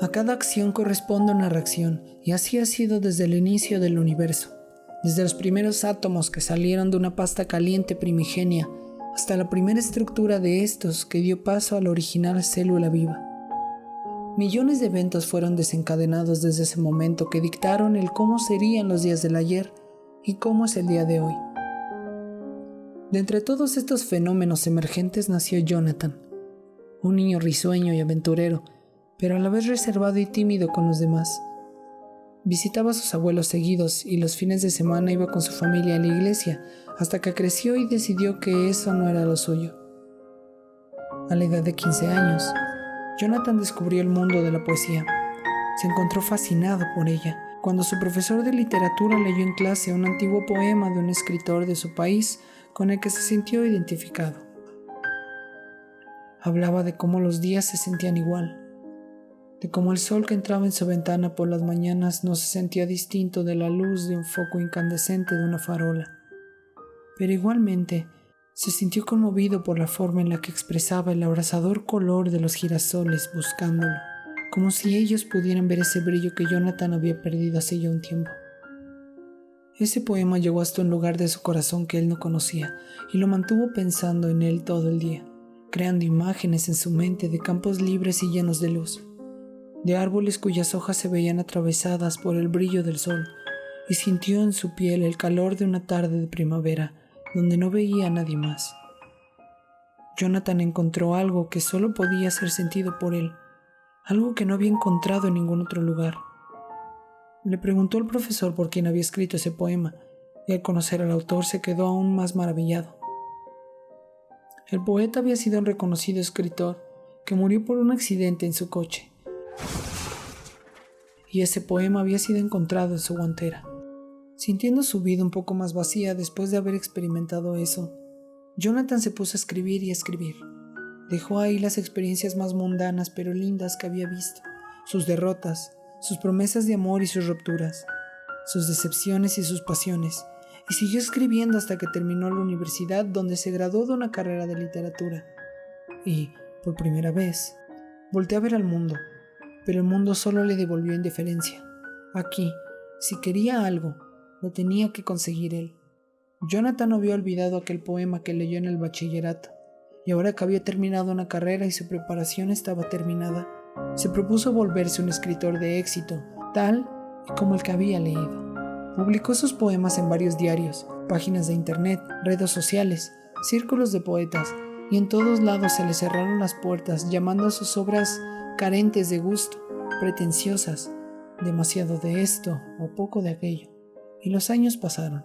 A cada acción corresponde una reacción, y así ha sido desde el inicio del universo, desde los primeros átomos que salieron de una pasta caliente primigenia, hasta la primera estructura de estos que dio paso a la original célula viva. Millones de eventos fueron desencadenados desde ese momento que dictaron el cómo serían los días del ayer y cómo es el día de hoy. De entre todos estos fenómenos emergentes nació Jonathan, un niño risueño y aventurero, pero a la vez reservado y tímido con los demás. Visitaba a sus abuelos seguidos y los fines de semana iba con su familia a la iglesia, hasta que creció y decidió que eso no era lo suyo. A la edad de 15 años, Jonathan descubrió el mundo de la poesía. Se encontró fascinado por ella, cuando su profesor de literatura leyó en clase un antiguo poema de un escritor de su país con el que se sintió identificado. Hablaba de cómo los días se sentían igual, de cómo el sol que entraba en su ventana por las mañanas no se sentía distinto de la luz de un foco incandescente de una farola, pero igualmente se sintió conmovido por la forma en la que expresaba el abrasador color de los girasoles buscándolo, como si ellos pudieran ver ese brillo que Jonathan había perdido hace ya un tiempo. Ese poema llegó hasta un lugar de su corazón que él no conocía y lo mantuvo pensando en él todo el día, creando imágenes en su mente de campos libres y llenos de luz, de árboles cuyas hojas se veían atravesadas por el brillo del sol, y sintió en su piel el calor de una tarde de primavera donde no veía a nadie más. Jonathan encontró algo que solo podía ser sentido por él, algo que no había encontrado en ningún otro lugar. Le preguntó al profesor por quién había escrito ese poema, y al conocer al autor se quedó aún más maravillado. El poeta había sido un reconocido escritor que murió por un accidente en su coche, y ese poema había sido encontrado en su guantera. Sintiendo su vida un poco más vacía después de haber experimentado eso, Jonathan se puso a escribir y a escribir. Dejó ahí las experiencias más mundanas pero lindas que había visto, sus derrotas, sus promesas de amor y sus rupturas, sus decepciones y sus pasiones, y siguió escribiendo hasta que terminó la universidad, donde se graduó de una carrera de literatura. Y, por primera vez, volteó a ver al mundo, pero el mundo solo le devolvió indiferencia. Aquí, si quería algo, lo tenía que conseguir él. Jonathan no había olvidado aquel poema que leyó en el bachillerato, y ahora que había terminado una carrera y su preparación estaba terminada, se propuso volverse un escritor de éxito, tal y como el que había leído. Publicó sus poemas en varios diarios, páginas de internet, redes sociales, círculos de poetas, y en todos lados se le cerraron las puertas, llamando a sus obras carentes de gusto, pretenciosas, demasiado de esto o poco de aquello. Y los años pasaron.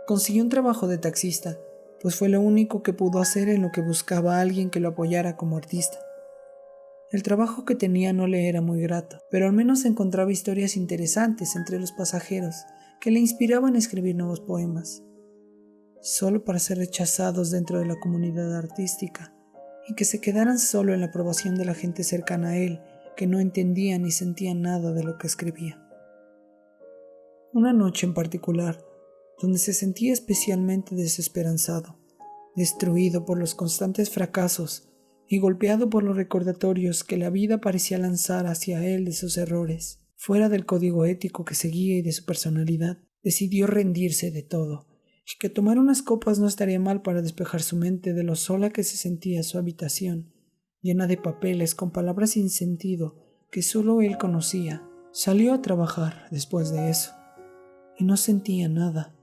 Consiguió un trabajo de taxista, pues fue lo único que pudo hacer en lo que buscaba a alguien que lo apoyara como artista. El trabajo que tenía no le era muy grato, pero al menos encontraba historias interesantes entre los pasajeros que le inspiraban a escribir nuevos poemas, solo para ser rechazados dentro de la comunidad artística y que se quedaran solo en la aprobación de la gente cercana a él, que no entendía ni sentía nada de lo que escribía. Una noche en particular, donde se sentía especialmente desesperanzado, destruido por los constantes fracasos y golpeado por los recordatorios que la vida parecía lanzar hacia él de sus errores, fuera del código ético que seguía y de su personalidad, decidió rendirse de todo, y que tomar unas copas no estaría mal para despejar su mente de lo sola que se sentía su habitación, llena de papeles con palabras sin sentido que solo él conocía. Salió a trabajar después de eso, y no sentía nada.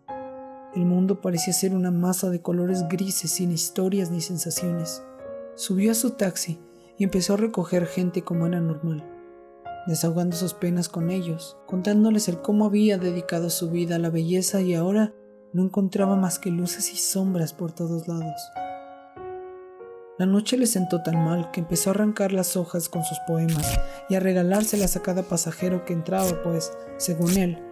El mundo parecía ser una masa de colores grises sin historias ni sensaciones. Subió a su taxi y empezó a recoger gente como era normal, desahogando sus penas con ellos, contándoles el cómo había dedicado su vida a la belleza y ahora no encontraba más que luces y sombras por todos lados. La noche le sentó tan mal que empezó a arrancar las hojas con sus poemas y a regalárselas a cada pasajero que entraba, pues, según él,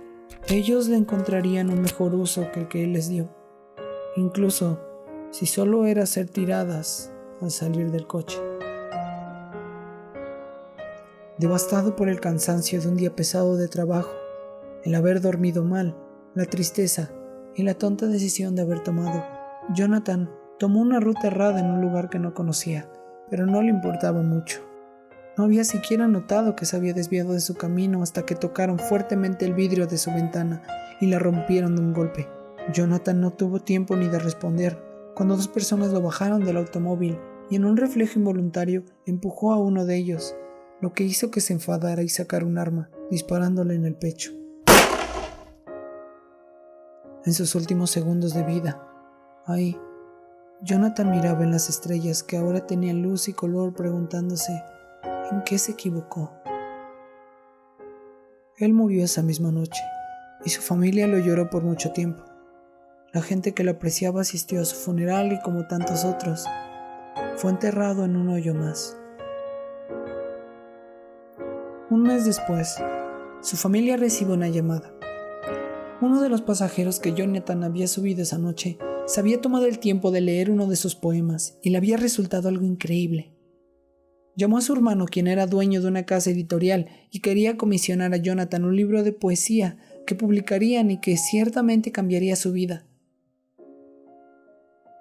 ellos le encontrarían un mejor uso que el que él les dio, incluso si solo era ser tiradas al salir del coche. Devastado por el cansancio de un día pesado de trabajo, el haber dormido mal, la tristeza y la tonta decisión de haber tomado, Jonathan tomó una ruta errada en un lugar que no conocía, pero no le importaba mucho. No había siquiera notado que se había desviado de su camino hasta que tocaron fuertemente el vidrio de su ventana y la rompieron de un golpe. Jonathan no tuvo tiempo ni de responder cuando dos personas lo bajaron del automóvil y en un reflejo involuntario empujó a uno de ellos, lo que hizo que se enfadara y sacara un arma, disparándole en el pecho. En sus últimos segundos de vida, ahí, Jonathan miraba en las estrellas que ahora tenían luz y color, preguntándose ¿en qué se equivocó? Él murió esa misma noche y su familia lo lloró por mucho tiempo. La gente que lo apreciaba asistió a su funeral y, como tantos otros, fue enterrado en un hoyo más. Un mes después, su familia recibe una llamada. Uno de los pasajeros que Jonathan había subido esa noche se había tomado el tiempo de leer uno de sus poemas y le había resultado algo increíble. Llamó a su hermano, quien era dueño de una casa editorial, y quería comisionar a Jonathan un libro de poesía que publicarían y que ciertamente cambiaría su vida.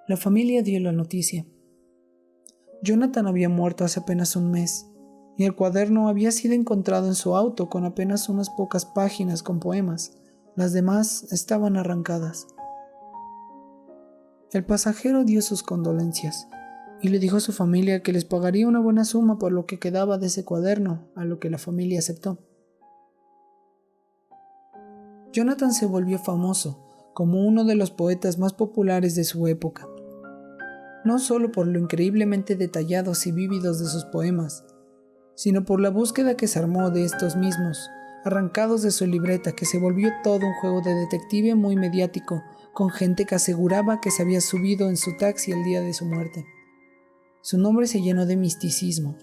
La familia dio la noticia. Jonathan había muerto hace apenas un mes, y el cuaderno había sido encontrado en su auto con apenas unas pocas páginas con poemas. Las demás estaban arrancadas. El pasajero dio sus condolencias y le dijo a su familia que les pagaría una buena suma por lo que quedaba de ese cuaderno, a lo que la familia aceptó. Jonathan se volvió famoso como uno de los poetas más populares de su época, no solo por lo increíblemente detallados y vívidos de sus poemas, sino por la búsqueda que se armó de estos mismos, arrancados de su libreta, que se volvió todo un juego de detective muy mediático, con gente que aseguraba que se había subido en su taxi el día de su muerte. Su nombre se llenó de misticismo,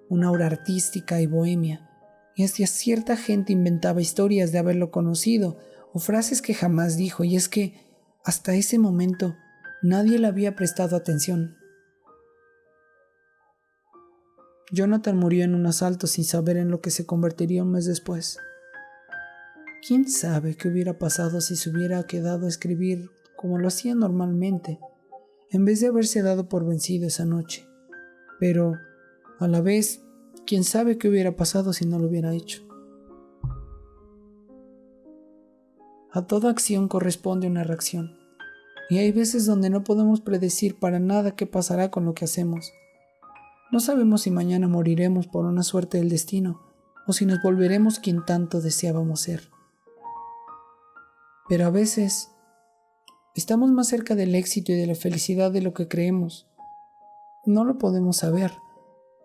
una aura artística y bohemia, y hasta cierta gente inventaba historias de haberlo conocido o frases que jamás dijo, y es que, hasta ese momento, nadie le había prestado atención. Jonathan murió en un asalto sin saber en lo que se convertiría un mes después. ¿Quién sabe qué hubiera pasado si se hubiera quedado a escribir como lo hacía normalmente, en vez de haberse dado por vencido esa noche? Pero, a la vez, ¿quién sabe qué hubiera pasado si no lo hubiera hecho? A toda acción corresponde una reacción, y hay veces donde no podemos predecir para nada qué pasará con lo que hacemos. No sabemos si mañana moriremos por una suerte del destino, o si nos volveremos quien tanto deseábamos ser. Pero a veces, estamos más cerca del éxito y de la felicidad de lo que creemos. No lo podemos saber,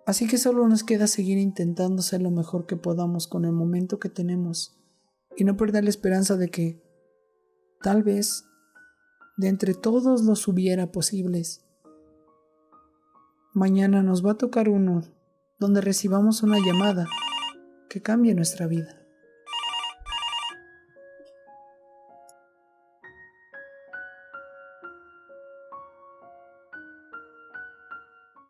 así que solo nos queda seguir intentando ser lo mejor que podamos con el momento que tenemos y no perder la esperanza de que, tal vez, de entre todos los hubiera posibles, mañana nos va a tocar uno donde recibamos una llamada que cambie nuestra vida.